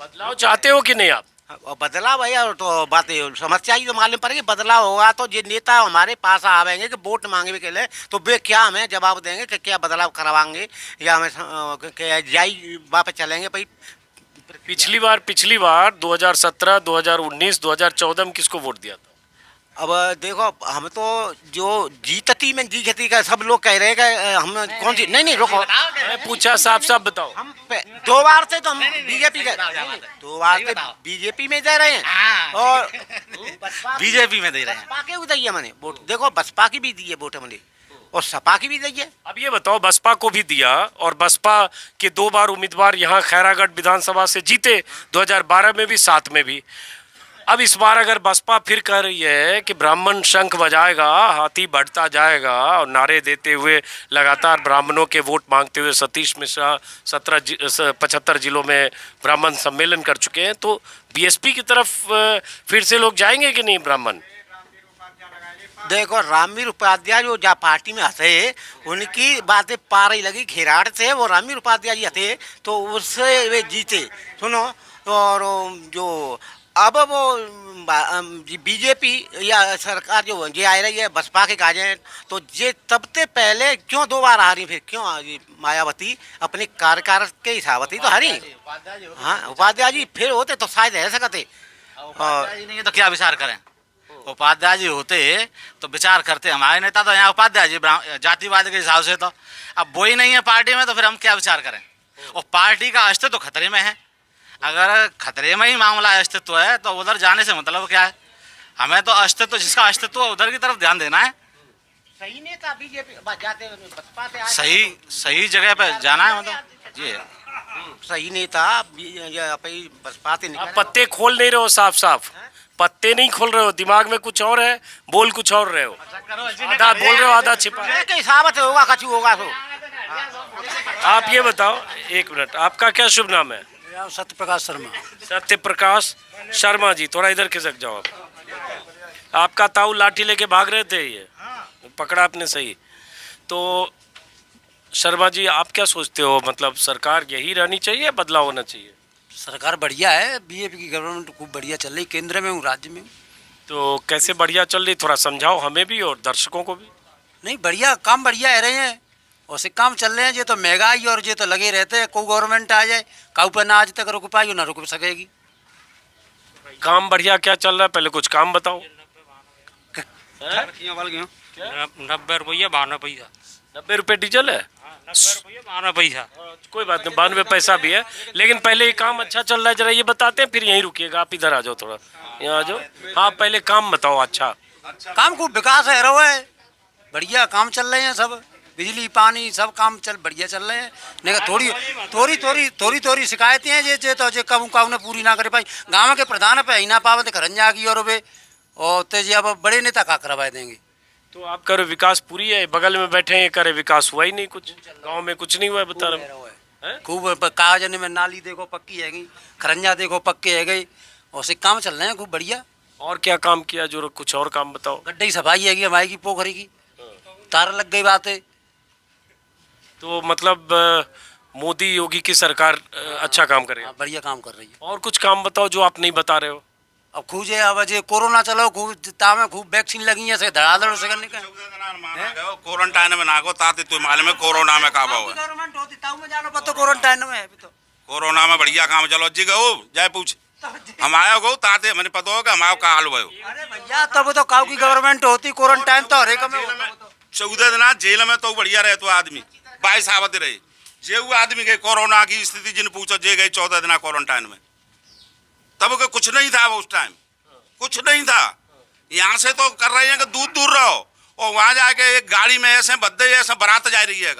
बदलाव चाहते हो कि नहीं आप? और बदलाव भैया तो बातें समस्या ही तो मालूम पड़ेगी। बदलाव होगा तो ये नेता हमारे पास आवेंगे कि वोट मांगे के लिए, तो वे क्या हमें जवाब देंगे कि क्या बदलाव करवाएंगे या हमें जाई वापस चलेंगे भाई। पिछली बार 2017, 2019, 2014 में किसको वोट दिया था? अब देखो, हम तो जो जीतती का सब लोग कह रहे हैं कि हम कौन सी, नहीं रुको, मैं पूछा, साफ बताओ। हम 2 बार से तो हम बीजेपी के, 2 बार से बीजेपी में दे रहे हैं और बीजेपी में दे रहे हैं। बसपा के दी है मैंने वोट, देखो बसपा की भी दी है वोट हमने और सपा की भी दी है। अब ये बताओ, बसपा को भी दिया और बसपा के 2 बार उम्मीदवार यहाँ खैरागढ़ विधानसभा से जीते, 2012 में भी 7 में भी। अब इस बार अगर बसपा फिर कह रही है कि ब्राह्मण शंख बजाएगा, हाथी बढ़ता जाएगा और नारे देते हुए लगातार ब्राह्मणों के वोट मांगते हुए सतीश मिश्रा 75 जिलों में ब्राह्मण सम्मेलन कर चुके हैं, तो बीएसपी की तरफ फिर से लोग जाएंगे कि नहीं ब्राह्मण? देखो, रामवीर उपाध्याय जो जा पार्टी में हथे, उनकी बातें पारी लगी खिराड़ से, वो रामवीर उपाध्याय जी हथे तो उससे वे जीते। सुनो, और जो अब वो बीजेपी या सरकार जो ये आ रही है बसपा के काजे, तो ये सबसे पहले क्यों 2 बार हारी, फिर क्यों मायावती अपने कार्यकाल के हिसाब से तो हारी। हाँ, उपाध्याय जी फिर होते तो शायद रह सकते। उपाध्याय नहीं है तो क्या विचार करें? उपाध्याय जी होते तो विचार करते। हमारे नेता तो यहाँ उपाध्याय जी जातिवाद के हिसाब से, तो अब वो ही नहीं है पार्टी में, तो फिर हम क्या विचार करें? और पार्टी का अस्तित्व तो खतरे में है। अगर खतरे में ही मामला अस्तित्व है तो उधर जाने से मतलब क्या है? हमें तो अस्तित्व, जिसका अस्तित्व उधर की तरफ ध्यान देना है। सही नेता बीजेपी जाते बसपा से सही जगह पे जाना है, मतलब जी सही नेता बसपा से आप पत्ते खोल नहीं रहे हो, साफ पत्ते नहीं खोल रहे हो, दिमाग में कुछ और है, बोल कुछ और रहे हो, आधा बोल रहे हो आधा छिपा के हिसाब से होगा, कछु होगा तो। आप ये बताओ, 1 मिनट, आपका क्या शुभ नाम है? सत्य प्रकाश शर्मा। सत्य प्रकाश शर्मा जी, थोड़ा इधर खिसक जाओ आप। आपका ताऊ लाठी लेके भाग रहे थे, ये पकड़ा आपने सही। तो शर्मा जी, आप क्या सोचते हो, मतलब सरकार यही रहनी चाहिए, बदलाव होना चाहिए? सरकार बढ़िया है, बीजेपी की गवर्नमेंट खूब बढ़िया चल रही, केंद्र में हूँ, राज्य में हूँ। तो कैसे बढ़िया चल रही, थोड़ा समझाओ हमें भी और दर्शकों को भी। नहीं, बढ़िया काम बढ़िया है रहे हैं, और से काम चल रहे हैं। ये तो महंगाई और ये तो लगे रहते हैं, कोई गवर्नमेंट आ जाए काऊ पर ना आज तक रुक पाई ना रुक सकेगी। काम बढ़िया क्या चल रहा है, पहले कुछ काम बताओ। 90 रुपया 92 पैसा। 90 रुपये डीजल है, 90 रुपया 92 पैसा। कोई बात नहीं, 92 पैसा भी है, लेकिन पहले ये काम अच्छा चल रहा है जरा ये बताते हैं, फिर यहीं रुकिएगा। आप इधर आ जाओ, थोड़ा यहाँ आ जाओ। हाँ, पहले काम बताओ। अच्छा, काम खूब विकास है रहो है, बढ़िया काम चल रहे हैं, सब बिजली पानी सब काम बढ़िया चल रहे हैं। नहीं थोड़ी शिकायतें हैं जे तो कहूँ ने पूरी ना करे पाई। गाँव के प्रधान पे ही ना पावे खरंजा की और वे और तेजी अब बड़े नेता का करवा देंगे। तो आप करो विकास पूरी है, बगल में बैठे हैं करे विकास हुआ ही नहीं, कुछ गांव में कुछ नहीं हुआ है, बता रहे हैं। खूब कागज में नाली देखो पक्की है गई, खरंजा देखो पक्के है गई, और से काम चल रहे हैं खूब बढ़िया। और क्या काम किया जो कुछ और काम बताओ। गड्ढे की सफाई हैगी हमारी की पोखरी की, तार लग गई बातें। तो मतलब मोदी योगी की सरकार अच्छा काम करे। बढ़िया काम कर रही है। और कुछ काम बताओ जो आप नहीं बता रहे हो। अब खूब जे अब जे कोरोना चलो खूब तामे खूब वैक्सीन लगी है से धड़ाधड़ से करने का क्वारंटाइन में नागो ताते तो मालूम है कोरोना में काबा हुआ गवर्नमेंट होती ताऊ में जानो पतो क्वारंटाइन में है अभी तो। कोरोना में बढ़िया काम चलो जी गो जाए पूछ हम आया गो ताते मैंने पता हो कि हमारा का हाल हुआ। अरे भैया तब तो काऊ की गवर्नमेंट होती क्वारंटाइन तो हरेक में होता वो तो। 14 दिन जेल में तो बढ़िया रहे तो आदमी 22 आवत रहे जे वो आदमी के कोरोना की स्थिति जिन पूछो जे गए 14 दिन क्वारंटाइन में तब के कुछ नहीं था वो उस टाइम कुछ नहीं था। यहाँ से तो कर रहे हैं कि दूर दूर रहो और वहाँ जाके एक गाड़ी में ऐसे बद्दे ऐसे बारात जा रही है।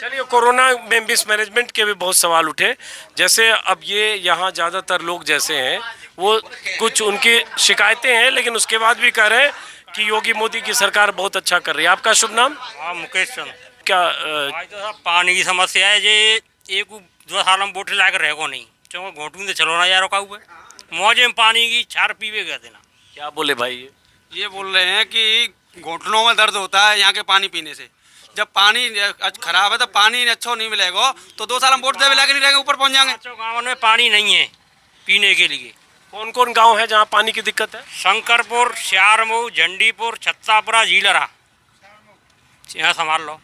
चलिए कोरोना में मिसमैनेजमेंट के भी बहुत सवाल उठे, जैसे अब ये यहाँ ज़्यादातर लोग जैसे हैं वो कुछ उनकी शिकायतें हैं लेकिन उसके बाद भी कह रहे हैं कि योगी मोदी की सरकार बहुत अच्छा कर रही है। आपका शुभ नाम? हाँ मुकेश चंद। क्या आज तो साहब पानी की समस्या है जे एक 2 साल में बोट लाकर रहेगो नहीं क्योंकि घोटू से चलो ना यार का हुआ मौजे में पानी की छार पीवे गए देना। क्या बोले भाई? ये बोल रहे हैं कि घुटनों में दर्द होता है यहाँ के पानी पीने से। जब पानी खराब है तो पानी अच्छा नहीं मिलेगा तो 2 साल हम वोट देवे लाके नहीं रहेंगे ऊपर पहुँच जाएंगे। गाँव में पानी नहीं है पीने के लिए। कौन कौन गांव है जहां पानी की दिक्कत है? शंकरपुर, श्यारमऊ, झंडीपुर, छत्तापुरा, झीलरा, यहाँ संभाल लो।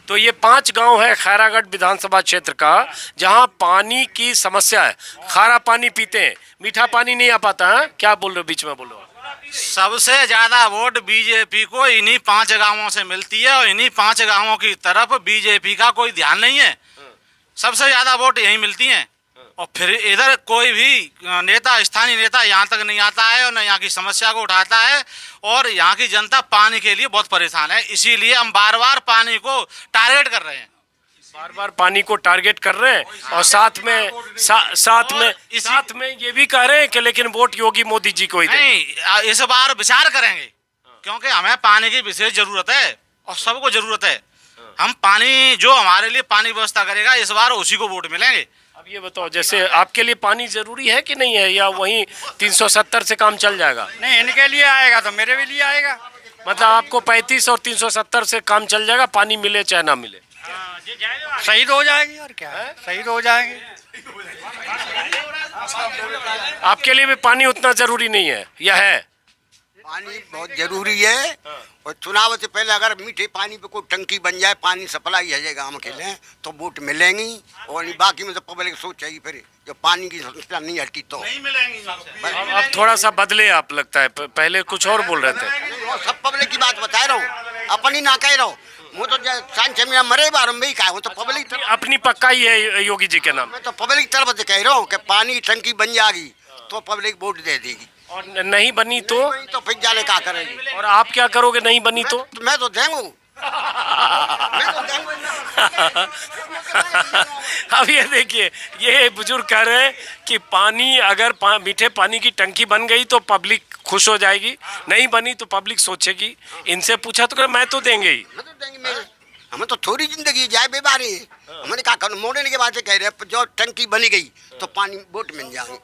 तो ये 5 गांव है खैरागढ़ विधानसभा क्षेत्र का जहां पानी की समस्या है। खारा पानी पीते हैं, मीठा पानी नहीं आ पाता है। क्या बोल रहे हो? बीच में बोलो। सबसे ज्यादा वोट बीजेपी को इन्हीं 5 गांवों से मिलती है और इन्हीं 5 गांवों की तरफ बीजेपी का कोई ध्यान नहीं है। सबसे ज्यादा वोट यहीं मिलती हैं और फिर इधर कोई भी नेता, स्थानीय नेता यहाँ तक नहीं आता है और न यहाँ की समस्या को उठाता है और यहाँ की जनता पानी के लिए बहुत परेशान है। इसीलिए हम बार बार पानी को टारगेट कर रहे हैं, बार बार पानी को टारगेट कर रहे हैं और साथ में ये भी कह रहे हैं कि लेकिन वोट योगी मोदी जी को ही दें। नहीं, इस बार विचार करेंगे क्योंकि हमें पानी की विशेष जरूरत है और सबको जरूरत है। हम पानी जो हमारे लिए पानी व्यवस्था करेगा इस बार उसी को वोट मिलेंगे। अब ये बताओ, जैसे आपके लिए पानी जरूरी है कि नहीं है या वहीं 370 से काम चल जाएगा? नहीं इनके लिए आएगा तो मेरे भी लिए आएगा। मतलब आपको 35 और 370 से काम चल जाएगा, पानी मिले चाहे ना मिले? शहीद हो जाएगी और क्या है, शहीद हो जाएंगे। आपके लिए भी पानी उतना जरूरी नहीं है या है? पानी बहुत जरूरी है और चुनाव से पहले अगर मीठे पानी पे कोई टंकी बन जाए, पानी सप्लाई है गाँव के लिए तो वोट मिलेंगी और बाकी में तो पब्लिक सोचेगी फिर जब पानी की समस्या नहीं हटी तो नहीं मिलेंगी। अब थोड़ा सा बदले आप, लगता है पहले कुछ और बोल रहे थे। और सब पब्लिक की बात बता रहा हूँ, अपनी ना कह रहा हूँ। वो तो सांझ में मरे बार में ही कहा, वो तो पब्लिक अपनी पक्का ही है योगी जी के नाम। मैं तो पब्लिक तरफ से कह रहा हूँ कि पानी की टंकी बन जाएगी तो पब्लिक वोट दे देगी और नहीं बनी तो फिर जाने क्या करेगी। और आप क्या करोगे नहीं बनी तो? मैं तो देंगू। अब ये देखिए, ये बुजुर्ग कह रहे हैं कि पानी अगर मीठे पानी की टंकी बन गई तो पब्लिक खुश हो जाएगी, नहीं बनी तो पब्लिक सोचेगी। इनसे पूछा तो मैं तो देंगे ही। हमें तो थोड़ी जिंदगी जाए बेबारी। हमने कहा मोड़ने के बाद कह रहे हैं जो टंकी बनी गई तो पानी वोट मिल जाएंगे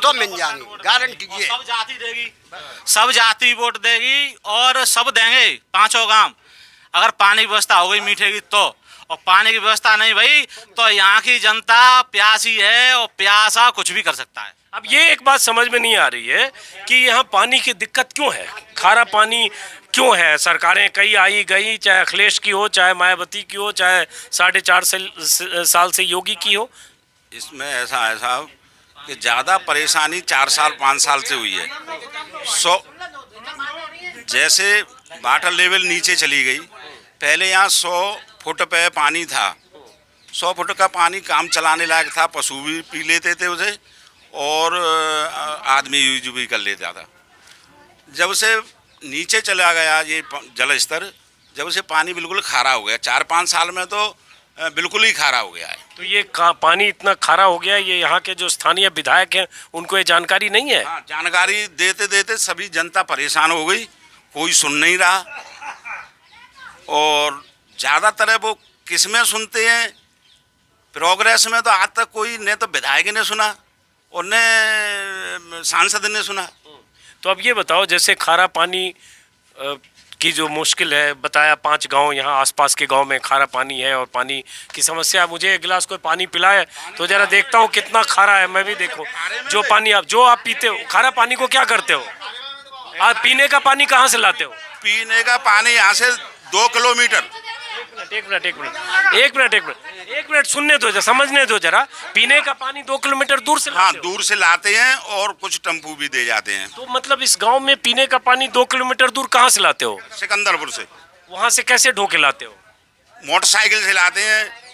तो मिल जाएंगे, गारंटी ये। सब जाति देगी, सब जाति वोट देगी और सब देंगे 5 गांव। अगर पानी की व्यवस्था हो गई मीठे की तो, और पानी की व्यवस्था नहीं भाई तो यहाँ की जनता प्यासी है और प्यासा कुछ भी कर सकता है। अब ये एक बात समझ में नहीं आ रही है कि यहाँ पानी की दिक्कत क्यों है, खारा पानी क्यों है? सरकारें कई आई गई, चाहे अखिलेश की हो, चाहे मायावती की हो, चाहे 4.5 साल से योगी की हो। इसमें ऐसा है साहब कि ज़्यादा परेशानी 4 साल 5 साल से हुई है। जैसे वाटर लेवल नीचे चली गई, पहले यहाँ 100 फुट पे पानी था, 100 फुट का पानी काम चलाने लायक था, पशु भी पी लेते थे उसे और आदमी यूज भी कर लेता था। जब से नीचे चला गया ये जल स्तर, जब से पानी बिल्कुल खारा हो गया, 4-5 साल में तो बिल्कुल ही खारा हो गया है। तो ये पानी इतना खारा हो गया, ये यहाँ के जो स्थानीय विधायक हैं उनको ये जानकारी नहीं है? हाँ, जानकारी देते देते सभी जनता परेशान हो गई, कोई सुन नहीं रहा। और ज़्यादातर वो किस में सुनते हैं, प्रोग्रेस में तो आज तक कोई ने तो विधायक ने सुना और ने सांसद ने सुना। तो अब ये बताओ, जैसे खारा पानी की जो मुश्किल है बताया, 5 गांव यहाँ आसपास के गांव में खारा पानी है और पानी की समस्या। मुझे एक गिलास कोई पानी पिलाए तो जरा देखता हूँ कितना खारा है, मैं भी देखो। जो पानी आप पीते हो, खारा पानी को क्या करते हो आप? पीने का पानी कहाँ से लाते हो? पीने का पानी यहाँ से 2 किलोमीटर। एक मिनट सुनने दो जरा, समझने दो जरा। पीने का पानी 2 किलोमीटर दूर से हाँ, लाते हो? दूर से लाते हैं और कुछ टेम्पू भी दे जाते हैं। तो मतलब इस गांव में पीने का पानी 2 किलोमीटर दूर कहाँ से लाते हो? सिकंदरपुर से। वहां से कैसे ढो के लाते हो? मोटरसाइकिल से लाते हैं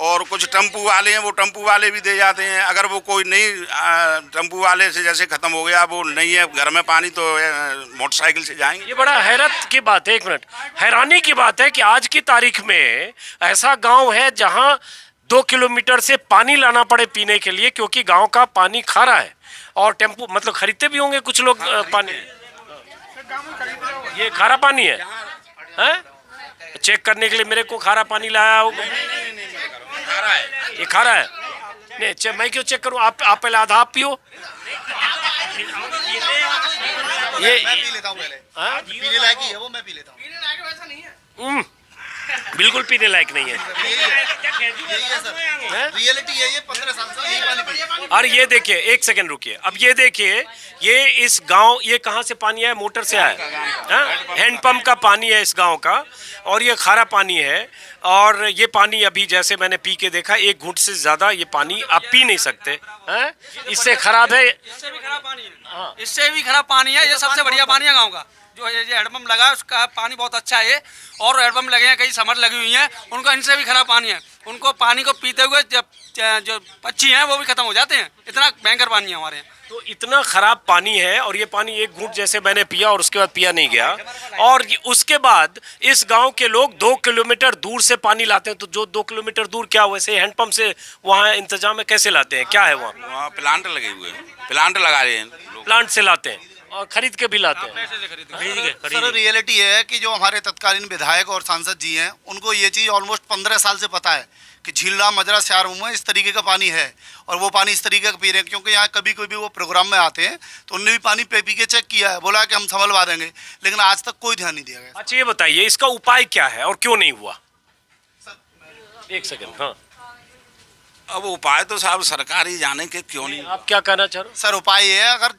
और कुछ टेम्पू वाले हैं, वो टेम्पू वाले भी दे जाते हैं। अगर वो कोई नहीं, टेम्पू वाले से जैसे ख़त्म हो गया, वो नहीं है घर में पानी, तो मोटरसाइकिल से जाएंगे। ये बड़ा हैरत की बात है, एक मिनट, हैरानी की बात है कि आज की तारीख में ऐसा गांव है जहां 2 किलोमीटर से पानी लाना पड़े पीने के लिए, क्योंकि गांव का पानी खारा है। और टेम्पू मतलब खरीदते भी होंगे कुछ लोग पानी। ये खारा पानी है, हैं? चेक करने के लिए मेरे को खारा पानी लाया हो? ये खारा है? नहीं, मैं क्यों चेक करूं? आप पहले आधा आप पियो। ये पी लेता हूँ पहले। पीने लायक ही है वो, मैं पी लेता हूँ। बिल्कुल पीने लायक नहीं है। यही है सर, रियलिटी है ये। 15 साल से यही पानी पी। और ये देखिए, एक सेकंड रुकिए, अब ये देखिए, ये इस गांव, ये कहाँ से पानी है? मोटर से आया, हैंडपंप का पानी है इस गांव का, और ये खारा पानी है। और ये पानी अभी जैसे मैंने पी के देखा, 1 घूंट से ज़्यादा ये पानी आप पी नहीं सकते हैं, इससे खराब है। इससे भी खराब पानी है, इससे भी खराब पानी है। ये सबसे बढ़िया पानी है गाँव का। जो ये हैंडपम्प लगा है उसका पानी बहुत अच्छा है ये। और हैंडपम्प लगे हैं, कई समर लगी हुई हैं, उनका इनसे भी खराब पानी है। उनको पानी को पीते हुए जब जो पक्षी हैं वो भी खत्म हो जाते हैं। इतना भयंकर पानी है हमारे यहाँ। तो इतना खराब पानी है, और ये पानी 1 घूंट जैसे मैंने पिया और उसके बाद पिया नहीं गया। और उसके बाद इस गांव के लोग 2 किलोमीटर दूर से पानी लाते हैं। तो जो 2 किलोमीटर दूर, क्या वैसे हैंडपंप से वहाँ इंतजाम है? कैसे लाते हैं, क्या है वहाँ? प्लांट लगे हुए हैं, प्लांट लगा रहे हैं, प्लांट से लाते हैं और खरीद के भी लाते हैं। सर रियलिटी है कि जो हमारे तत्कालीन विधायक और सांसद जी हैं, उनको ये चीज़ ऑलमोस्ट 15 साल से पता है कि झीलराम मजरा स्यारू में इस तरीके का पानी है, और वो पानी इस तरीके का पी रहे हैं। क्योंकि यहाँ कभी कोई भी वो प्रोग्राम में आते हैं तो उनने भी पानी पी के चेक किया है, बोला कि हम संभलवा देंगे, लेकिन आज तक कोई ध्यान नहीं दिया गया। अच्छा, ये बताइए इसका उपाय क्या है और क्यों नहीं हुआ? एक सेकंड। हाँ, अब उपाय तो साहब सरकार ही जाने के, क्यों नहीं। आप क्या कहना चाह रहे हो? सर उपाय ये है, अगर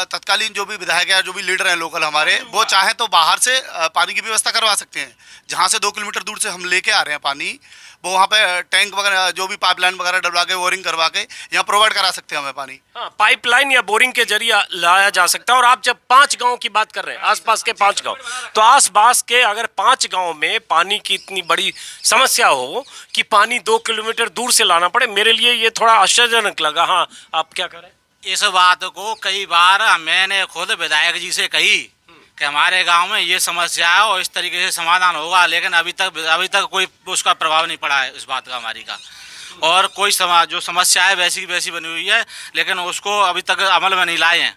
तत्कालीन जो भी विधायक है, जो भी लीडर हैं लोकल हमारे, वो चाहे तो बाहर से पानी की व्यवस्था करवा सकते हैं। जहाँ से 2 किलोमीटर दूर से हम लेके आ रहे हैं पानी, वो वहाँ पे टैंक वगैरह जो भी पाइपलाइन वगैरह डलवा के बोरिंग करवा के यहाँ प्रोवाइड करा सकते हैं हमें पानी। हाँ, पाइपलाइन या बोरिंग के जरिए लाया जा सकता है। और आप जब 5 गांव की बात कर रहे हैं, आसपास के 5 गांव, तो आसपास के अगर 5 गांव में पानी की इतनी बड़ी समस्या हो कि पानी 2 किलोमीटर दूर से लाना पड़े, मेरे लिए ये थोड़ा आश्चर्यजनक लगा। हाँ, आप क्या करें? इस बात को कई बार मैंने खुद विधायक जी से कही कि हमारे गांव में ये समस्या है और इस तरीके से समाधान होगा, लेकिन अभी तक कोई उसका प्रभाव नहीं पड़ा है इस बात का हमारी का। और कोई जो समस्या है वैसी वैसी बनी हुई है, लेकिन उसको अभी तक अमल में नहीं लाए हैं।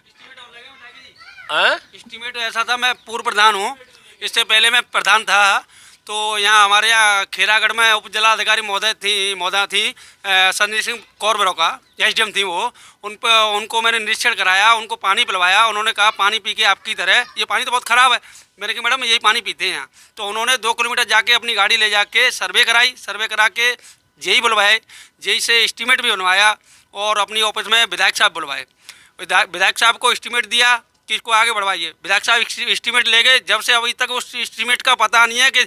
एस्टीमेट ऐसा था, मैं पूर्व प्रधान हूँ, इससे पहले मैं प्रधान था। तो यहाँ हमारे यहाँ खेरागढ़ में उप जिलाधिकारी महोदय थी संजय सिंह कौर बरोका, एसडीएम थी वो। उनको मैंने निरीक्षण कराया, उनको पानी पिलवाया। उन्होंने कहा पानी पी के आपकी तरह, ये पानी तो बहुत ख़राब है। मैंने कहा मैडम यही पानी पीते हैं यहाँ। तो उन्होंने 2 किलोमीटर जाके अपनी गाड़ी ले जाके सर्वे कराई, सर्वे करा के जेई बुलवाए, जेई से एस्टीमेट भी बनवाया, और अपनी ऑफिस में विधायक साहब बुलवाए। विधायक साहब को एस्टीमेट दिया कि इसको आगे बढ़वाइए। विधायक साहब एस्टीमेट ले गए, जब से अभी तक उस एस्टीमेट का पता नहीं है कि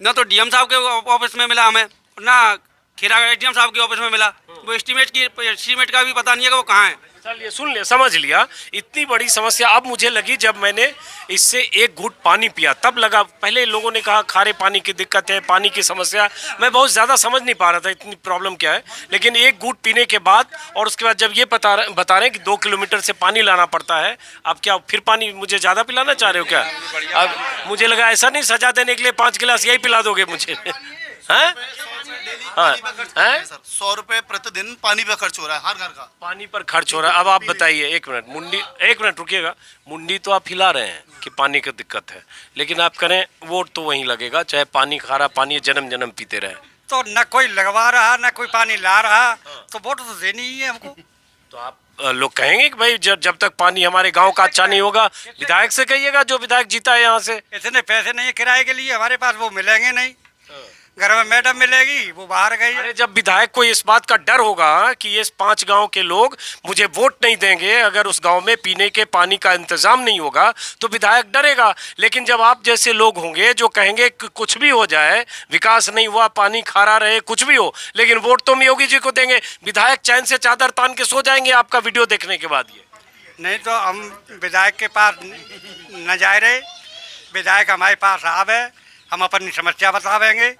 न तो डीएम साहब के ऑफिस में मिला हमें, ना खेरागढ़ एसडीएम साहब के ऑफिस में मिला। वो एस्टीमेट का भी पता नहीं है कि वो कहाँ है। चलिए, सुन लिया, समझ लिया। इतनी बड़ी समस्या अब मुझे लगी जब मैंने इससे 1 घूंट पानी पिया, तब लगा। पहले लोगों ने कहा खारे पानी की दिक्कत है, पानी की समस्या, मैं बहुत ज़्यादा समझ नहीं पा रहा था इतनी प्रॉब्लम क्या है। लेकिन 1 घूंट पीने के बाद और उसके बाद जब ये बता रहे हैं कि 2 किलोमीटर से पानी लाना पड़ता है, आप क्या फिर पानी मुझे ज़्यादा पिलाना चाह रहे हो क्या? अब मुझे लगा ऐसा नहीं, सजा देने के लिए 5 गिलास यही पिला दोगे मुझे, हैं? हाँ, 100 रुपये प्रतिदिन पानी पे खर्च हो रहा है, हर घर का पानी पर खर्च हो रहा है। अब आप बताइए, 1 मिनट रुकिएगा। मुंडी तो आप हिला रहे हैं कि पानी की दिक्कत है, लेकिन आप करें वोट तो वहीं लगेगा, चाहे पानी खारा पानी जन्म जन्म पीते रहे। तो न कोई लगवा रहा, न कोई पानी ला रहा, तो वोट तो देनी ही है हमको। तो आप लोग कहेंगे कि भाई जब तक पानी हमारे गांव का अच्छा नहीं होगा, विधायक से कहिएगा, जो विधायक जीता है यहाँ से। इतने पैसे नहीं है किराए के लिए हमारे पास, वो मिलेंगे नहीं। घर में मैडम मिलेगी, वो बाहर गई। अरे जब विधायक को इस बात का डर होगा कि ये 5 गांव के लोग मुझे वोट नहीं देंगे अगर उस गांव में पीने के पानी का इंतजाम नहीं होगा, तो विधायक डरेगा। लेकिन जब आप जैसे लोग होंगे जो कहेंगे कि कुछ भी हो जाए, विकास नहीं हुआ, पानी खारा रहे, कुछ भी हो, लेकिन वोट तो हम योगी जी को देंगे, विधायक चैन से चादर तान के सो जाएंगे आपका वीडियो देखने के बाद। ये नहीं तो हम विधायक के पास न जाए रहे, विधायक हमारे पास आवे, हम अपनी समस्या बतावेंगे,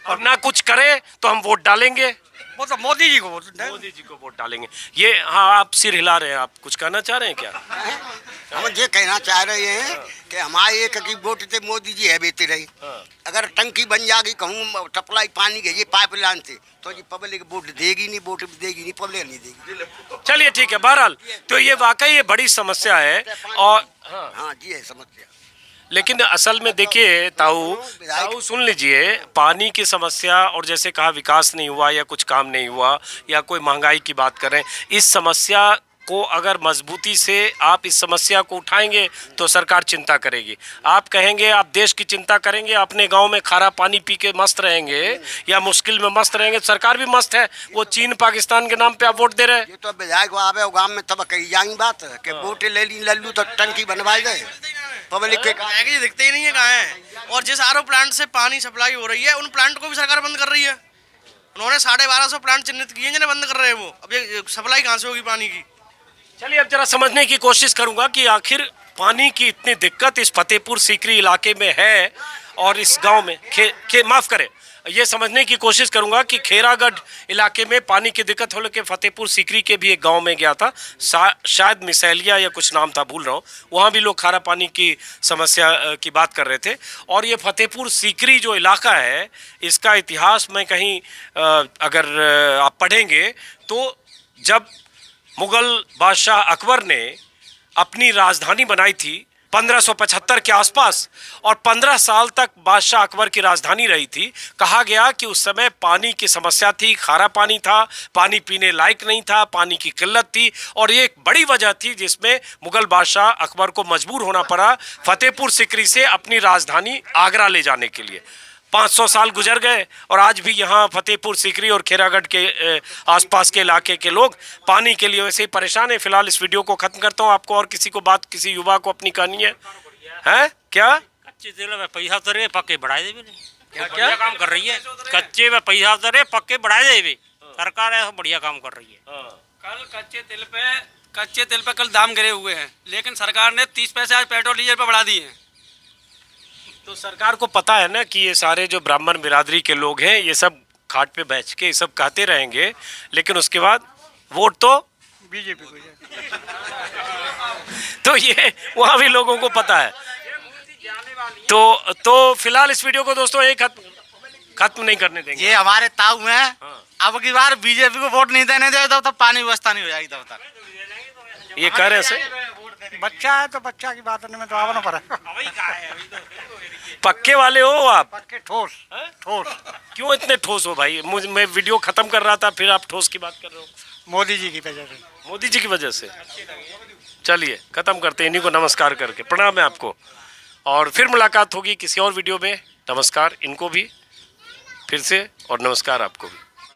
और ना कुछ करे तो हम वोट डालेंगे। वो तो मोदी जी को वोट डालेंगे। ये हाँ, आप सिर हिला रहे हैं, आप कुछ कहना चाह रहे हैं क्या? हम ये कहना चाह रहे हैं कि हमारे एक की वोट थे मोदी जी है बेते रहे। अगर टंकी बन जाएगी कहूँ सप्लाई पानी के ये पाइपलाइन से, तो जी पब्लिक वोट देगी नहीं, वोट देगी नहीं, पब्लिक नहीं देगी। चलिए ठीक है, बहरहाल तो ये वाकई ये बड़ी समस्या है। और हाँ जी, है समस्या। लेकिन असल में देखिए ताऊ सुन लीजिए, पानी की समस्या और जैसे कहा विकास नहीं हुआ या कुछ काम नहीं हुआ या कोई महंगाई की बात करें, इस समस्या को अगर मजबूती से आप इस समस्या को उठाएंगे तो सरकार चिंता करेगी। आप कहेंगे आप देश की चिंता करेंगे, अपने गांव में खारा पानी पी के मस्त रहेंगे या मुश्किल में मस्त रहेंगे, सरकार भी मस्त है। वो चीन पाकिस्तान के नाम पे आप वोट दे रहे हैं। ये तो विधायक आवे गाँव में तब कही जाएंगी बात कि वोट ले ली लल्लू तो टंकी बनवाई गए, पब्लिक के दिखते ही नहीं है कहाँ है। और जिस आरओ प्लांट से पानी सप्लाई हो रही है, उन प्लांट को भी सरकार बंद कर रही है। उन्होंने 1250 प्लांट चिन्हित किए हैं जिन्हें बंद कर रहे हैं। वो अब ये सप्लाई कहाँ से होगी पानी की? चलिए अब जरा समझने की कोशिश करूंगा कि आखिर पानी की इतनी दिक्कत इस फतेहपुर सीकरी इलाके में है और इस गांव में माफ करें, ये समझने की कोशिश करूंगा कि खैरागढ़ इलाके में पानी की दिक्कत होने के फतेहपुर सीकरी के भी एक गांव में गया था, शायद मिसैलिया या कुछ नाम था, भूल रहा हूँ। वहाँ भी लोग खारा पानी की समस्या की बात कर रहे थे। और ये फतेहपुर सीकरी जो इलाका है, इसका इतिहास में कहीं अगर आप पढ़ेंगे तो जब मुगल बादशाह अकबर ने अपनी राजधानी बनाई थी 1575 के आसपास, और 15 साल तक बादशाह अकबर की राजधानी रही थी। कहा गया कि उस समय पानी की समस्या थी, खारा पानी था, पानी पीने लायक नहीं था, पानी की किल्लत थी, और ये एक बड़ी वजह थी जिसमें मुगल बादशाह अकबर को मजबूर होना पड़ा फतेहपुर सीकरी से अपनी राजधानी आगरा ले जाने के लिए। 500 साल गुजर गए और आज भी यहाँ फतेहपुर सीकरी और खैरागढ़ के आसपास के इलाके के लोग पानी के लिए वैसे ही परेशान हैं। फिलहाल इस वीडियो को खत्म करता हूँ। आपको और किसी को बात, किसी युवा को अपनी कहानी है क्या? कच्चे तेल में पैसा उतरे, पक्के बढ़ाए दे। क्या काम कर रही है? कच्चे में पैसा उतरे, पक्के बढ़ाए दे। सरकार है बढ़िया काम कर रही है। कल कच्चे तेल पे कल दाम गिरे हुए हैं, लेकिन सरकार ने 30 पैसे आज पेट्रोल डीजल पे बढ़ा दिए हैं। तो सरकार को पता है ना कि ये सारे जो ब्राह्मण बिरादरी के लोग हैं ये सब खाट पे बैठ के ये सब कहते रहेंगे, लेकिन उसके बाद वोट तो बीजेपी को। तो ये वहाँ भी लोगों को पता है। तो फिलहाल इस वीडियो को दोस्तों एक खत्म नहीं करने देंगे। ये हमारे ताऊ हैं, अब की बार बीजेपी को वोट नहीं देने दे तो पानी व्यवस्था नहीं हो जाएगी तब तक। ये कह रहे हैं सही। बच्चा है तो बच्चा की बात में तो आना पड़ा। पक्के वाले हो आप? पक्के ठोस। क्यों इतने ठोस हो भाई? मैं वीडियो खत्म कर रहा था, फिर आप ठोस की बात कर रहे हो। मोदी जी की वजह से। मोदी जी की वजह से। चलिए खत्म करते हैं इन्हीं को नमस्कार करके। प्रणाम है आपको, और फिर मुलाकात होगी किसी और वीडियो में। नमस्कार इनको भी फिर से, और नमस्कार आपको भी।